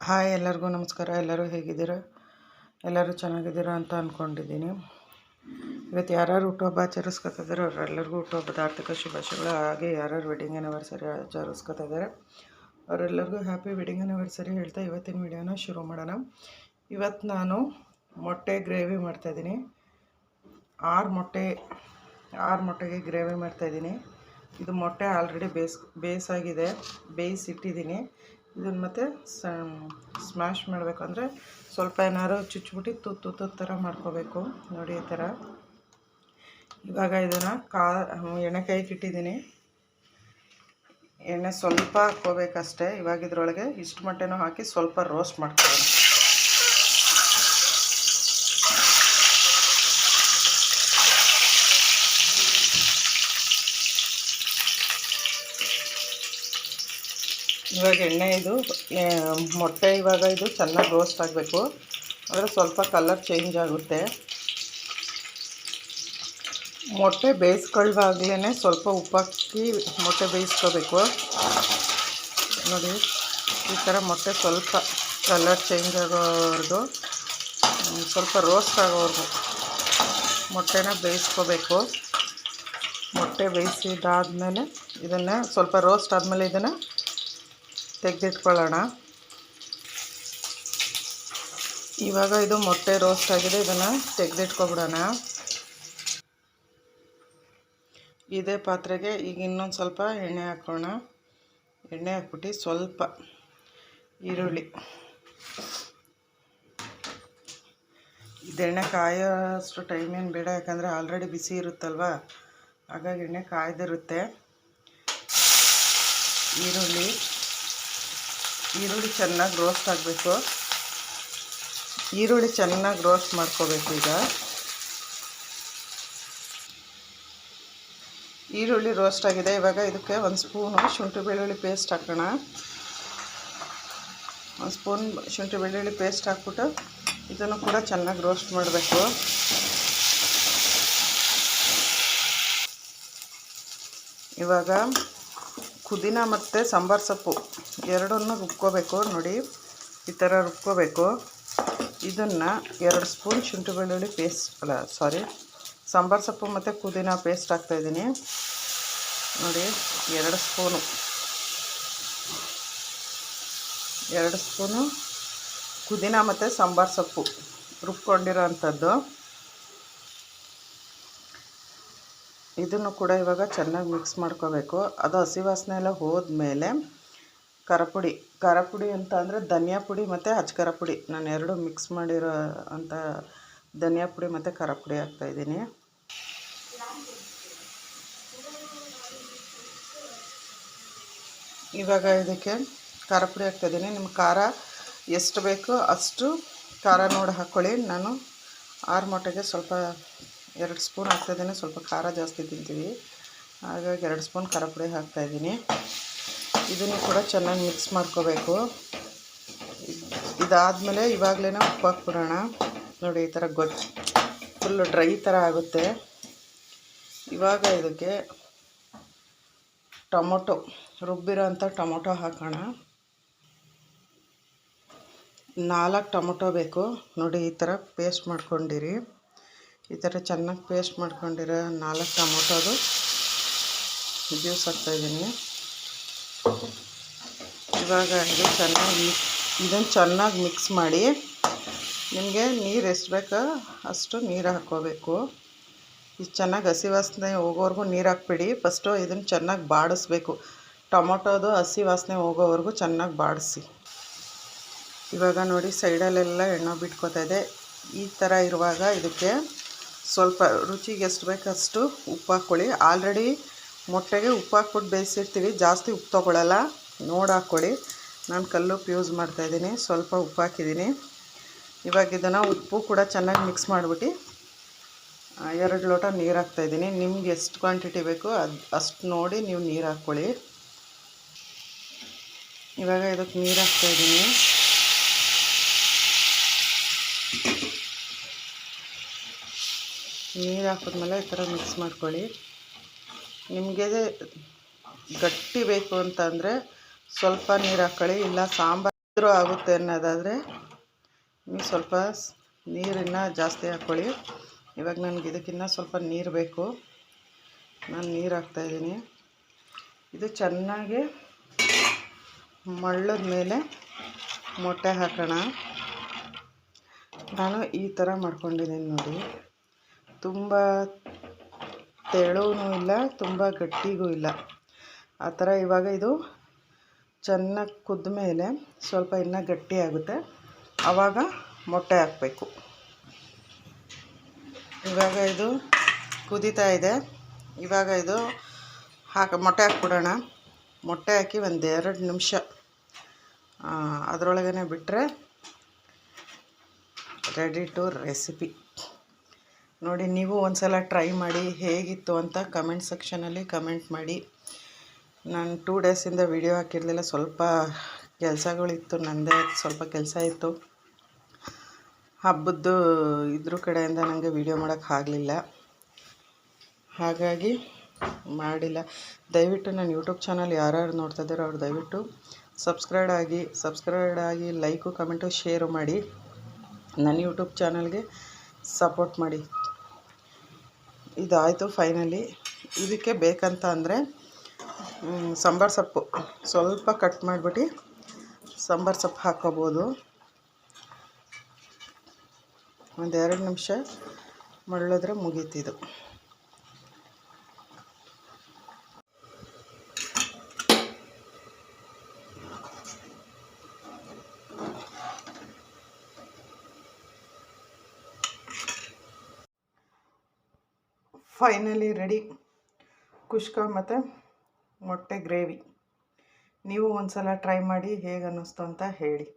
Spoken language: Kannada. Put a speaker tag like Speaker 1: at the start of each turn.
Speaker 1: ಹಾಯ್, ಎಲ್ಲರಿಗೂ ನಮಸ್ಕಾರ. ಎಲ್ಲರೂ ಹೇಗಿದ್ದೀರಾ? ಎಲ್ಲರೂ ಚೆನ್ನಾಗಿದ್ದೀರಾ ಅಂತ ಅಂದ್ಕೊಂಡಿದ್ದೀನಿ. ಇವತ್ತು ಯಾರ್ಯಾರು ಹುಟ್ಟುಹಬ್ಬ ಆಚರಿಸ್ಕೊತಿದ್ದಾರೆ ಅವರೆಲ್ಲರಿಗೂ ಹುಟ್ಟುಹಬ್ಬದ ಆರ್ಥಿಕ ಶುಭಾಶಯಗಳು. ಹಾಗೆ ಯಾರ್ಯಾರು ವೆಡ್ಡಿಂಗ್ ಆ್ಯನಿವರ್ಸರಿ ಆಚರಿಸ್ಕೊತಿದ್ದಾರೆ ಅವರೆಲ್ಲರಿಗೂ ಹ್ಯಾಪಿ ವೆಡ್ಡಿಂಗ್ ಆ್ಯನಿವರ್ಸರಿ ಹೇಳ್ತಾ ಇವತ್ತಿನ ವಿಡಿಯೋನ ಶುರು ಮಾಡೋಣ. ಇವತ್ತು ನಾನು ಮೊಟ್ಟೆ ಗ್ರೇವಿ ಮಾಡ್ತಾಯಿದ್ದೀನಿ. 6 ಮೊಟ್ಟೆಗೆ ಗ್ರೇವಿ ಮಾಡ್ತಾಯಿದ್ದೀನಿ. ಇದು ಮೊಟ್ಟೆ ಆಲ್ರೆಡಿ ಬೇಯಿಸಿಟ್ಟಿದ್ದೀನಿ. ಇದನ್ನು ಮತ್ತೆ ಸ್ಮ್ಯಾಶ್ ಮಾಡಬೇಕಂದ್ರೆ ಸ್ವಲ್ಪ ಏನಾದ್ರು ಚುಚ್ಚಿಬಿಟ್ಟು ತುತ್ತು ಥರ ಮಾಡ್ಕೋಬೇಕು. ನೋಡಿ ಈ ಥರ. ಇವಾಗ ಇದನ್ನು ಎಣ್ಣೆ ಕಾಯಿಗೆ ಇಟ್ಟಿದ್ದೀನಿ. ಎಣ್ಣೆ ಸ್ವಲ್ಪ ಹಾಕ್ಕೋಬೇಕಷ್ಟೇ. ಇವಾಗ ಇದರೊಳಗೆ ಇಷ್ಟು ಮೊಟ್ಟೆನೂ ಹಾಕಿ ಸ್ವಲ್ಪ ರೋಸ್ಟ್ ಮಾಡ್ಕೊಳ್ಳೋಣ. ಇವಾಗ ಮೊಟ್ಟೆ ಇದು ಚೆನ್ನಾಗಿ ರೋಸ್ಟ್ ಆಗಬೇಕು. ಅಂದರೆ ಸ್ವಲ್ಪ ಕಲರ್ ಚೇಂಜ್ ಆಗುತ್ತೆ. ಮೊಟ್ಟೆ ಬೇಯಿಸ್ಕೊಳ್ಳುವಾಗಲೇ ಸ್ವಲ್ಪ ಉಪ್ಪಾಕಿ ಮೊಟ್ಟೆ ಬೇಯಿಸ್ಕೋಬೇಕು. ನೋಡಿ ಈ ಥರ ಮೊಟ್ಟೆ ಸ್ವಲ್ಪ ಕಲರ್ ಚೇಂಜ್ ಆಗೋವರೆಗೂ ಸ್ವಲ್ಪ ರೋಸ್ಟ್ ಆಗೋವರೆಗೂ ಮೊಟ್ಟೆನ ಬೇಯಿಸ್ಕೋಬೇಕು. ಮೊಟ್ಟೆ ಬೇಯಿಸಿದಾದ್ಮೇಲೆ ಇದನ್ನು ಸ್ವಲ್ಪ ರೋಸ್ಟ್ ಆದಮೇಲೆ ಇದನ್ನು ತೆಗೆದಿಟ್ಕೊಳ್ಳೋಣ. ಇವಾಗ ಇದು ಮೊಟ್ಟೆ ರೋಸ್ಟ್ ಆಗಿದೆ. ಇದನ್ನು ತೆಗೆದಿಟ್ಕೊಬಿಡೋಣ. ಇದೇ ಪಾತ್ರೆಗೆ ಈಗ ಇನ್ನೊಂದು ಸ್ವಲ್ಪ ಎಣ್ಣೆ ಹಾಕೋಣ. ಎಣ್ಣೆ ಹಾಕ್ಬಿಟ್ಟು ಸ್ವಲ್ಪ ಈರುಳ್ಳಿ, ಇದು ಎಣ್ಣೆ ಕಾಯೋಷ್ಟು ಟೈಮ್ ಏನು ಬೇಡ, ಯಾಕಂದರೆ ಆಲ್ರೆಡಿ ಬಿಸಿ ಇರುತ್ತಲ್ವ, ಹಾಗಾಗಿ ಎಣ್ಣೆ ಕಾಯ್ದಿರುತ್ತೆ. ಈರುಳ್ಳಿ ಚೆನ್ನಾಗಿ ರೋಸ್ಟ್ ಆಗಬೇಕು. ಈರುಳ್ಳಿ ಚೆನ್ನಾಗಿ ರೋಸ್ಟ್ ಮಾಡ್ಕೋಬೇಕು. ಈಗ ಈರುಳ್ಳಿ ರೋಸ್ಟ್ ಆಗಿದೆ. ಇವಾಗ ಇದಕ್ಕೆ 1 ಸ್ಪೂನು ಶುಂಠಿ ಬೆಳ್ಳುಳ್ಳಿ ಪೇಸ್ಟ್ ಹಾಕೋಣ. 1 ಸ್ಪೂನ್ ಶುಂಠಿ ಬೆಳ್ಳುಳ್ಳಿ ಪೇಸ್ಟ್ ಹಾಕ್ಬಿಟ್ಟು ಇದನ್ನು ಕೂಡ ಚೆನ್ನಾಗಿ ರೋಸ್ಟ್ ಮಾಡಬೇಕು. ಇವಾಗ ಪುದೀನ ಮತ್ತು ಸಾಂಬಾರು ಸೊಪ್ಪು ಎರಡನ್ನೂ ರುಬ್ಕೋಬೇಕು. ನೋಡಿ ಈ ಥರ ರುಬ್ಕೋಬೇಕು. ಇದನ್ನು 2 ಸ್ಪೂನ್ ಶುಂಠಿ ಬೆಳ್ಳುಳ್ಳಿ ಸಾಂಬಾರು ಸೊಪ್ಪು ಮತ್ತು ಪುದೀನ ಪೇಸ್ಟ್ ಹಾಕ್ತಾಯಿದ್ದೀನಿ. ನೋಡಿ 2 ಸ್ಪೂನು ಪುದೀನ ಮತ್ತು ಸಾಂಬಾರು ಸೊಪ್ಪು ರುಬ್ಕೊಂಡಿರೋ ಅಂಥದ್ದು. ಇದನ್ನು ಕೂಡ ಇವಾಗ ಚೆನ್ನಾಗಿ ಮಿಕ್ಸ್ ಮಾಡ್ಕೋಬೇಕು. ಅದು ಹಸಿ ವಾಸನೆ ಎಲ್ಲ ಹೋದ್ಮೇಲೆ ಖಾರ ಪುಡಿ ಅಂತ ಅಂದರೆ ಧನಿಯಾ ಪುಡಿ ಮತ್ತು ಅಚ್ಕಾರ ಪುಡಿ, ನಾನು ಎರಡು ಮಿಕ್ಸ್ ಮಾಡಿರೋ ಅಂಥ ಧನಿಯಾ ಪುಡಿ ಮತ್ತು ಖಾರ ಪುಡಿ ಹಾಕ್ತಾಯಿದ್ದೀನಿ. ಇವಾಗ ಇದಕ್ಕೆ ಖಾರ ಪುಡಿ ಹಾಕ್ತಾಯಿದ್ದೀನಿ. ನಿಮ್ಮ ಖಾರ ಎಷ್ಟು ಬೇಕೋ ಅಷ್ಟು ಖಾರ ನೋಡಿ ಹಾಕ್ಕೊಳ್ಳಿ. ನಾನು 6 ಮೊಟ್ಟೆಗೆ ಸ್ವಲ್ಪ 2 ಸ್ಪೂನ್ ಹಾಕ್ತಾಯಿದ್ದೀನಿ. ಸ್ವಲ್ಪ ಖಾರ ಜಾಸ್ತಿ ತಿಂತೀವಿ, ಹಾಗಾಗಿ 2 ಸ್ಪೂನ್ ಖಾರ ಪುಡಿ ಹಾಕ್ತಾಯಿದ್ದೀನಿ. ಇದನ್ನು ಕೂಡ ಚೆನ್ನಾಗಿ ಮಿಕ್ಸ್ ಮಾಡ್ಕೋಬೇಕು. ಇದಾದಮೇಲೆ ಇವಾಗಲೇ ಉಪ್ಪು ಹಾಕ್ಬಿಡೋಣ. ನೋಡಿ ಈ ಥರ ಫುಲ್ಲು ಡ್ರೈ ಥರ ಆಗುತ್ತೆ. ಇವಾಗ ಇದಕ್ಕೆ ರುಬ್ಬಿರೋ ಅಂಥ ಟೊಮೊಟೊ ಹಾಕೋಣ. 4 ಟೊಮೊಟೊ ಬೇಕು. ನೋಡಿ ಈ ಥರ ಪೇಸ್ಟ್ ಮಾಡ್ಕೊಂಡಿರಿ. ಈ ಥರ ಚೆನ್ನಾಗಿ ಪೇಸ್ಟ್ ಮಾಡ್ಕೊಂಡಿರೋ 4 ಟೊಮೊಟೊದು ಜ್ಯೂಸ್ ಹಾಕ್ತಾಯಿದ್ದೀನಿ. ಇವಾಗ ಇದನ್ನು ಚೆನ್ನಾಗಿ ಮಿಕ್ಸ್ ಮಾಡಿ, ನಿಮಗೆ ನೀರು ಎಷ್ಟು ಬೇಕೋ ಅಷ್ಟು ನೀರು ಹಾಕ್ಕೋಬೇಕು. ಇದು ಚೆನ್ನಾಗಿ ಹಸಿ ವಾಸನೆ ಹೋಗೋವರೆಗೂ ನೀರು ಹಾಕ್ಬಿಡಿ. ಫಸ್ಟು ಇದನ್ನು ಚೆನ್ನಾಗಿ ಬಾಡಿಸ್ಬೇಕು. ಟೊಮೊಟೊದು ಹಸಿ ವಾಸನೆ ಹೋಗೋವರೆಗೂ ಚೆನ್ನಾಗಿ ಬಾಡಿಸಿ. ಇವಾಗ ನೋಡಿ ಸೈಡಲ್ಲೆಲ್ಲ ಎಣ್ಣೆ ಬಿಟ್ಕೋತಾ ಇದೆ. ಈ ಥರ ಇರುವಾಗ ಇದಕ್ಕೆ ಸ್ವಲ್ಪ ರುಚಿಗೆ ಎಷ್ಟು ಬೇಕಷ್ಟು ಉಪ್ಪು ಹಾಕ್ಕೊಳ್ಳಿ. ಆಲ್ರೆಡಿ ಮೊಟ್ಟೆಗೆ ಉಪ್ಪು ಹಾಕ್ಬಿಟ್ಟು ಬೇಯಿಸಿರ್ತೀವಿ, ಜಾಸ್ತಿ ಉಪ್ಪು ತೊಗೊಳ್ಳಲ್ಲ, ನೋಡಿ ಹಾಕ್ಕೊಳ್ಳಿ. ನಾನು ಕಲ್ಲುಪ್ಪು ಯೂಸ್ ಮಾಡ್ತಾಯಿದ್ದೀನಿ, ಸ್ವಲ್ಪ ಉಪ್ಪು ಹಾಕಿದ್ದೀನಿ. ಇವಾಗ ಇದನ್ನು ಉಪ್ಪು ಕೂಡ ಚೆನ್ನಾಗಿ ಮಿಕ್ಸ್ ಮಾಡಿಬಿಟ್ಟು 2 ಲೋಟ ನೀರು ಹಾಕ್ತಾಯಿದ್ದೀನಿ. ನಿಮ್ಗೆ ಎಷ್ಟು ಕ್ವಾಂಟಿಟಿ ಬೇಕೋ ಅಷ್ಟು ನೋಡಿ ನೀವು ನೀರು ಹಾಕ್ಕೊಳ್ಳಿ. ಇವಾಗ ಇದಕ್ಕೆ ನೀರು ಹಾಕ್ತಾಯಿದ್ದೀನಿ. ನೀರು ಹಾಕಿದ್ಮೇಲೆ ಈ ಥರ ಮಿಕ್ಸ್ ಮಾಡ್ಕೊಳ್ಳಿ. ನಿಮಗೆ ಗಟ್ಟಿ ಬೇಕು ಅಂತಂದರೆ ಸ್ವಲ್ಪ ನೀರು ಹಾಕ್ಕೊಳ್ಳಿ, ಇಲ್ಲ ಸಾಂಬಾರು ಆಗುತ್ತೆ ಅನ್ನೋದಾದರೆ ನೀವು ಸ್ವಲ್ಪ ನೀರನ್ನು ಜಾಸ್ತಿ ಹಾಕ್ಕೊಳ್ಳಿ. ಇವಾಗ ನನಗೆ ಇದಕ್ಕಿನ್ನ ಸ್ವಲ್ಪ ನೀರು ಬೇಕು. ನಾನು ನೀರು ಹಾಕ್ತಾಯಿದ್ದೀನಿ. ಇದು ಚೆನ್ನಾಗಿ ಮಳ್ಳದ ಮೇಲೆ ಮೊಟ್ಟೆ ಹಾಕೋಣ. ನಾನು ಈ ಥರ ಮಾಡ್ಕೊಂಡಿದ್ದೀನಿ ನೋಡಿ. ತುಂಬ ತೆಳುವೂ ಇಲ್ಲ, ತುಂಬ ಗಟ್ಟಿಗೂ ಇಲ್ಲ, ಆ ಥರ. ಇವಾಗ ಇದು ಚೆನ್ನಾಗಿ ಕುದ್ದ ಮೇಲೆ ಸ್ವಲ್ಪ ಇನ್ನೂ ಗಟ್ಟಿ ಆಗುತ್ತೆ, ಆವಾಗ ಮೊಟ್ಟೆ ಹಾಕಬೇಕು. ಇವಾಗ ಇದು ಕುದೀತಾ ಇದೆ. ಇವಾಗ ಇದು ಮೊಟ್ಟೆ ಹಾಕ್ಬಿಡೋಣ. ಮೊಟ್ಟೆ ಹಾಕಿ ಒಂದು 2 ನಿಮಿಷ ಅದರೊಳಗೇ ಬಿಟ್ಟರೆ ರೆಡಿ ಟು ರೆಸಿಪಿ. ನೋಡಿ, ನೀವು ಒಂದು ಸಲ ಟ್ರೈ ಮಾಡಿ ಹೇಗಿತ್ತು ಅಂತ ಕಮೆಂಟ್ ಸೆಕ್ಷನಲ್ಲಿ ಕಮೆಂಟ್ ಮಾಡಿ. ನಾನು 2 ಡೇಸಿಂದ ವಿಡಿಯೋ ಹಾಕಿರಲಿಲ್ಲ, ಸ್ವಲ್ಪ ಕೆಲಸಗಳಿತ್ತು, ನನ್ನದೇ ಸ್ವಲ್ಪ ಕೆಲಸ ಇತ್ತು. ಹಬ್ಬದ್ದು ಇದ್ರ ಕಡೆಯಿಂದ ನನಗೆ ವಿಡಿಯೋ ಮಾಡೋಕ್ಕಾಗಲಿಲ್ಲ, ಹಾಗಾಗಿ ಮಾಡಿಲ್ಲ. ದಯವಿಟ್ಟು ನನ್ನ ಯೂಟ್ಯೂಬ್ ಚಾನಲ್ ಯಾರ್ಯಾರು ನೋಡ್ತಾ ಇದ್ದಾರೋ ಅವ್ರು ದಯವಿಟ್ಟು ಸಬ್ಸ್ಕ್ರೈಬ್ ಆಗಿ ಲೈಕು ಕಮೆಂಟು ಶೇರು ಮಾಡಿ. ನನ್ನ ಯೂಟ್ಯೂಬ್ ಚಾನಲ್ಗೆ ಸಪೋರ್ಟ್ ಮಾಡಿ. ಇದಾಯಿತು ಫೈನಲಿ. ಇದಕ್ಕೆ ಬೇಕಂತ ಅಂದರೆ ಸಾಂಬಾರು ಸೊಪ್ಪು ಸ್ವಲ್ಪ ಕಟ್ ಮಾಡಿಬಿಟ್ಟು ಸಾಂಬಾರು ಸೊಪ್ಪು ಹಾಕ್ಕೋಬೋದು. ಒಂದು 2 ನಿಮಿಷ ಮಳ್ಳಿದ್ರೆ ಮುಗೀತಿದು. ಫೈನಲಿ ರೆಡಿ ಕುಷ್ಕ ಮತ್ತು ಮೊಟ್ಟೆ ಗ್ರೇವಿ. ನೀವು ಒಂದು ಸಲ ಟ್ರೈ ಮಾಡಿ ಹೇಗೆ ಅನ್ನಿಸ್ತು ಅಂತ ಹೇಳಿ.